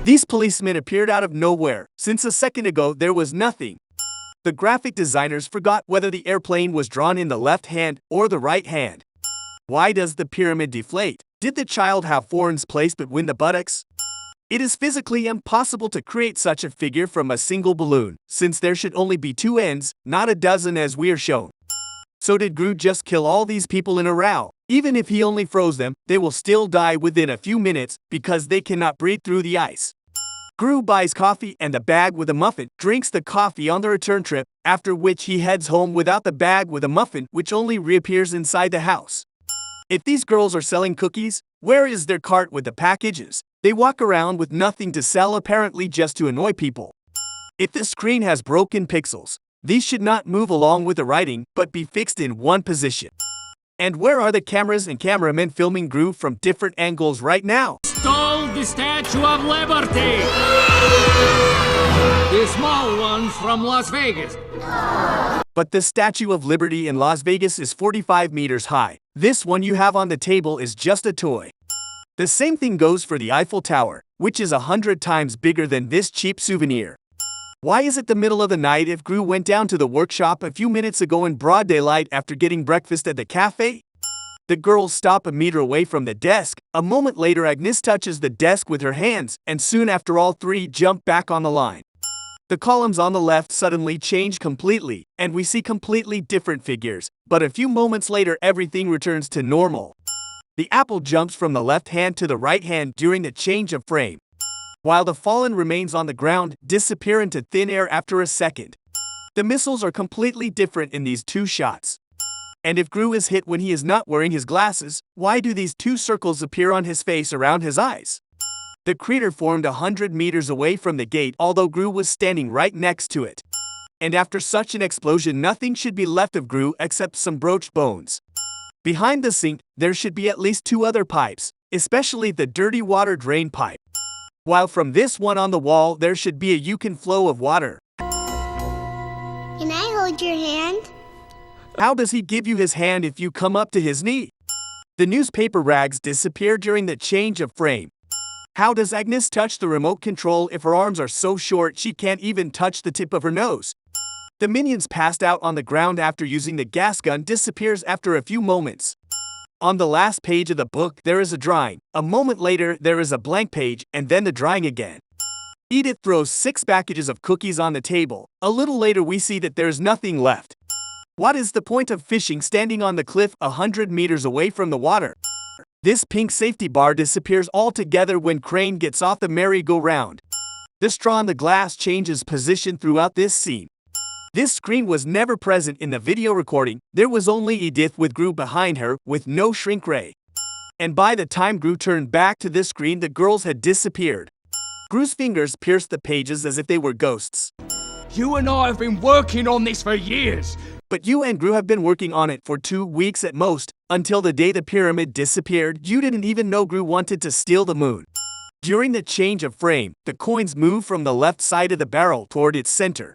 These policemen appeared out of nowhere, since a second ago there was nothing. The graphic designers forgot whether the airplane was drawn in the left hand or the right hand. Why does the pyramid deflate? Did the child have horns placed between the buttocks? It is physically impossible to create such a figure from a single balloon, since there should only be two ends, not a dozen as we are shown. So did Gru just kill all these people in a row? Even if he only froze them, they will still die within a few minutes because they cannot breathe through the ice. Gru buys coffee and a bag with a muffin, drinks the coffee on the return trip, after which he heads home without the bag with a muffin, which only reappears inside the house. If these girls are selling cookies, where is their cart with the packages? They walk around with nothing to sell, apparently just to annoy people. If the screen has broken pixels, these should not move along with the writing, but be fixed in one position. And where are the cameras and cameramen filming Gru from different angles right now? Stole the Statue of Liberty! The small ones from Las Vegas. But the Statue of Liberty in Las Vegas is 45 meters high. This one you have on the table is just a toy. The same thing goes for the Eiffel Tower, which is 100 times bigger than this cheap souvenir. Why is it the middle of the night if Gru went down to the workshop a few minutes ago in broad daylight after getting breakfast at the cafe? The girls stop a meter away from the desk. A moment later, Agnes touches the desk with her hands, and soon after all three jump back on the line. The columns on the left suddenly change completely, and we see completely different figures, but a few moments later everything returns to normal. The apple jumps from the left hand to the right hand during the change of frame, while the fallen remains on the ground, disappear into thin air after a second. The missiles are completely different in these two shots. And if Gru is hit when he is not wearing his glasses, why do these two circles appear on his face around his eyes? The crater formed 100 meters away from the gate, although Gru was standing right next to it. And after such an explosion, nothing should be left of Gru except some broached bones. Behind the sink, there should be at least two other pipes, especially the dirty water drain pipe. While from this one on the wall, there should be a Yukon flow of water. Can I hold your hand? How does he give you his hand if you come up to his knee? The newspaper rags disappear during the change of frame. How does Agnes touch the remote control if her arms are so short she can't even touch the tip of her nose? The minions passed out on the ground after using the gas gun disappears after a few moments. On the last page of the book there is a drawing. A moment later there is a blank page, and then the drawing again. Edith throws 6 packages of cookies on the table. A little later we see that there is nothing left. What is the point of fishing standing on the cliff 100 meters away from the water? This pink safety bar disappears altogether when Crane gets off the merry-go-round. The straw in the glass changes position throughout this scene. This screen was never present in the video recording. There was only Edith with Gru behind her, with no shrink ray. And by the time Gru turned back to this screen, the girls had disappeared. Gru's fingers pierced the pages as if they were ghosts. You and I have been working on this for years. But you and Gru have been working on it for 2 weeks at most, until the day the pyramid disappeared. You didn't even know Gru wanted to steal the moon. During the change of frame, the coins move from the left side of the barrel toward its center.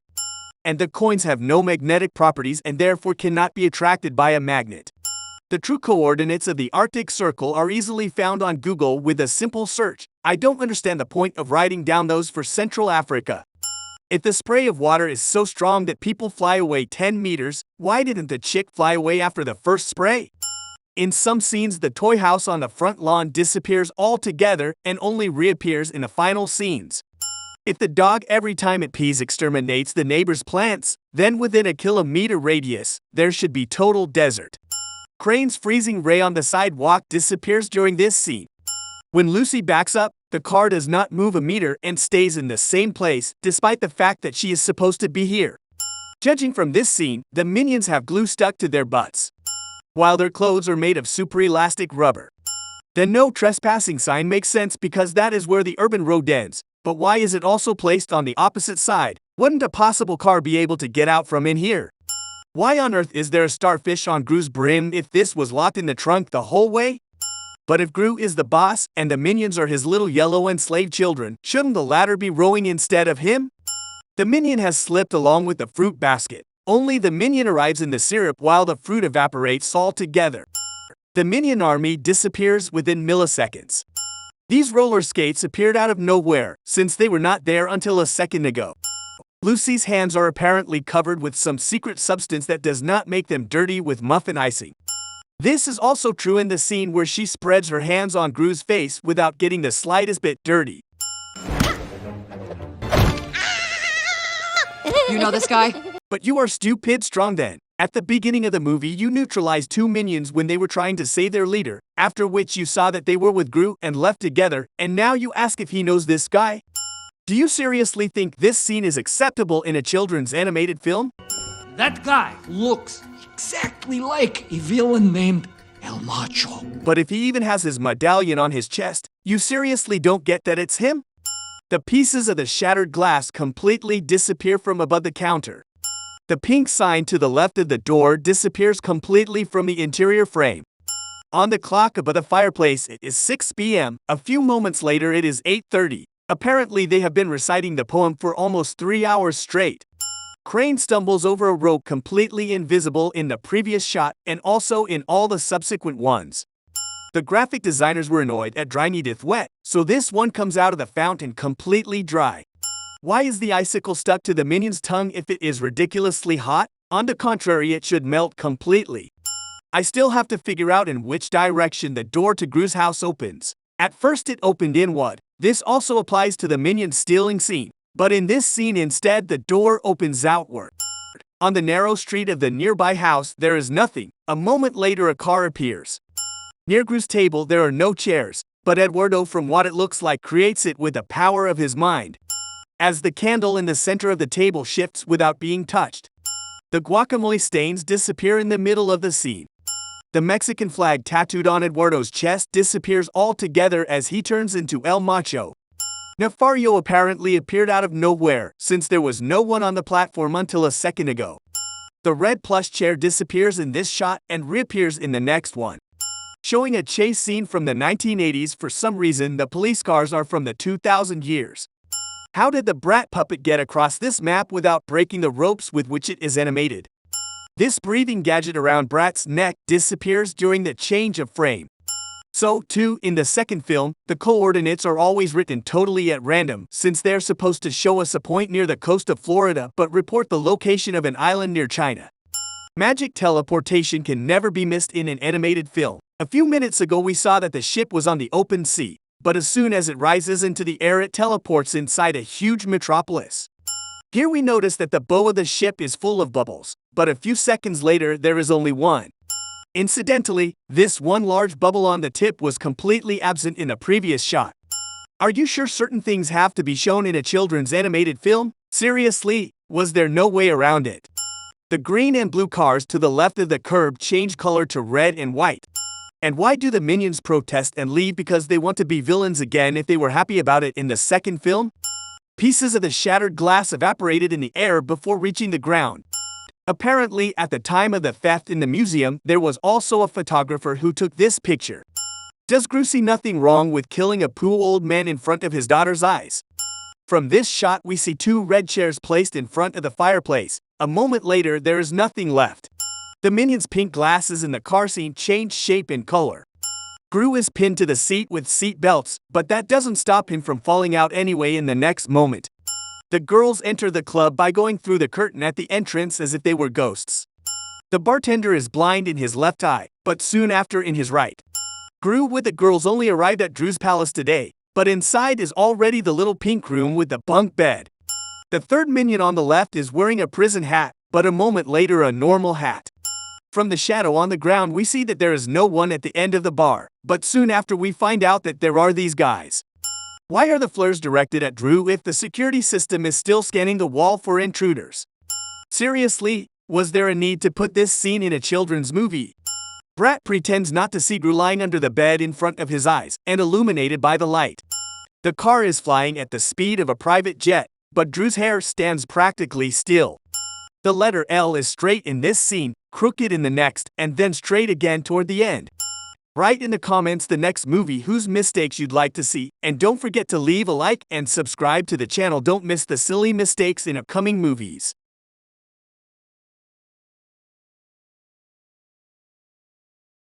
And the coins have no magnetic properties and therefore cannot be attracted by a magnet. The true coordinates of the Arctic Circle are easily found on Google with a simple search. I don't understand the point of writing down those for Central Africa. If the spray of water is so strong that people fly away 10 meters, why didn't the chick fly away after the first spray? In some scenes, the toy house on the front lawn disappears altogether and only reappears in the final scenes. If the dog every time it pees exterminates the neighbor's plants, then within a kilometer radius, there should be total desert. Crane's freezing ray on the sidewalk disappears during this scene. When Lucy backs up, the car does not move a meter and stays in the same place, despite the fact that she is supposed to be here. Judging from this scene, the minions have glue stuck to their butts, while their clothes are made of super elastic rubber. The no trespassing sign makes sense because that is where the urban road ends, but why is it also placed on the opposite side? Wouldn't a possible car be able to get out from in here? Why on earth is there a starfish on Gru's brim if this was locked in the trunk the whole way? But if Gru is the boss and the minions are his little yellow enslaved children, shouldn't the latter be rowing instead of him? The minion has slipped along with the fruit basket. Only the minion arrives in the syrup while the fruit evaporates altogether. The minion army disappears within milliseconds. These roller skates appeared out of nowhere, since they were not there until a second ago. Lucy's hands are apparently covered with some secret substance that does not make them dirty with muffin icing. This is also true in the scene where she spreads her hands on Gru's face without getting the slightest bit dirty. You know this guy? But you are stupid strong then. At the beginning of the movie, you neutralized two minions when they were trying to save their leader, after which you saw that they were with Gru and left together, and now you ask if he knows this guy? Do you seriously think this scene is acceptable in a children's animated film? That guy looks exactly like a villain named El Macho. But if he even has his medallion on his chest, you seriously don't get that it's him? The pieces of the shattered glass completely disappear from above the counter. The pink sign to the left of the door disappears completely from the interior frame. On the clock above the fireplace, it is 6 p.m. A few moments later, it is 8:30. Apparently, they have been reciting the poem for almost 3 hours straight. Crane stumbles over a rope completely invisible in the previous shot and also in all the subsequent ones. The graphic designers were annoyed at drying it wet, so this one comes out of the fountain completely dry. Why is the icicle stuck to the minion's tongue if it is ridiculously hot? On the contrary, it should melt completely. I still have to figure out in which direction the door to Gru's house opens. At first it opened inward. This also applies to the minion stealing scene, but in this scene instead the door opens outward. On the narrow street of the nearby house there is nothing. A moment later a car appears. Near Gru's table there are no chairs, but Eduardo, from what it looks like, creates it with the power of his mind. As the candle in the center of the table shifts without being touched, the guacamole stains disappear in the middle of the scene. The Mexican flag tattooed on Eduardo's chest disappears altogether as he turns into El Macho. Nefario apparently appeared out of nowhere, since there was no one on the platform until a second ago. The red plush chair disappears in this shot and reappears in the next one. Showing a chase scene from the 1980s, for some reason the police cars are from the 2000 years. How did the Brat puppet get across this map without breaking the ropes with which it is animated? This breathing gadget around Brat's neck disappears during the change of frame. So, too, in the second film, the coordinates are always written totally at random, since they're supposed to show us a point near the coast of Florida but report the location of an island near China. Magic teleportation can never be missed in an animated film. A few minutes ago we saw that the ship was on the open sea, but as soon as it rises into the air it teleports inside a huge metropolis. Here we notice that the bow of the ship is full of bubbles, but a few seconds later there is only one. Incidentally, this one large bubble on the tip was completely absent in the previous shot. Are you sure certain things have to be shown in a children's animated film? Seriously, was there no way around it? The green and blue cars to the left of the curb change color to red and white. And why do the minions protest and leave because they want to be villains again if they were happy about it in the second film? Pieces of the shattered glass evaporated in the air before reaching the ground. Apparently, at the time of the theft in the museum, there was also a photographer who took this picture. Does Gru see nothing wrong with killing a poor old man in front of his daughter's eyes? From this shot, we see two red chairs placed in front of the fireplace. A moment later, there is nothing left. The minions' pink glasses in the car scene change shape and color. Gru is pinned to the seat with seat belts, but that doesn't stop him from falling out anyway in the next moment. The girls enter the club by going through the curtain at the entrance as if they were ghosts. The bartender is blind in his left eye, but soon after in his right. Gru with the girls only arrived at Drew's palace today, but inside is already the little pink room with the bunk bed. The third minion on the left is wearing a prison hat, but a moment later a normal hat. From the shadow on the ground we see that there is no one at the end of the bar, but soon after we find out that there are these guys. Why are the flares directed at Drew if the security system is still scanning the wall for intruders? Seriously, was there a need to put this scene in a children's movie? Brat pretends not to see Drew lying under the bed in front of his eyes and illuminated by the light. The car is flying at the speed of a private jet, but Drew's hair stands practically still. The letter L is straight in this scene, crooked in the next, and then straight again toward the end. Write in the comments the next movie whose mistakes you'd like to see, and don't forget to leave a like and subscribe to the channel. Don't miss the silly mistakes in upcoming movies.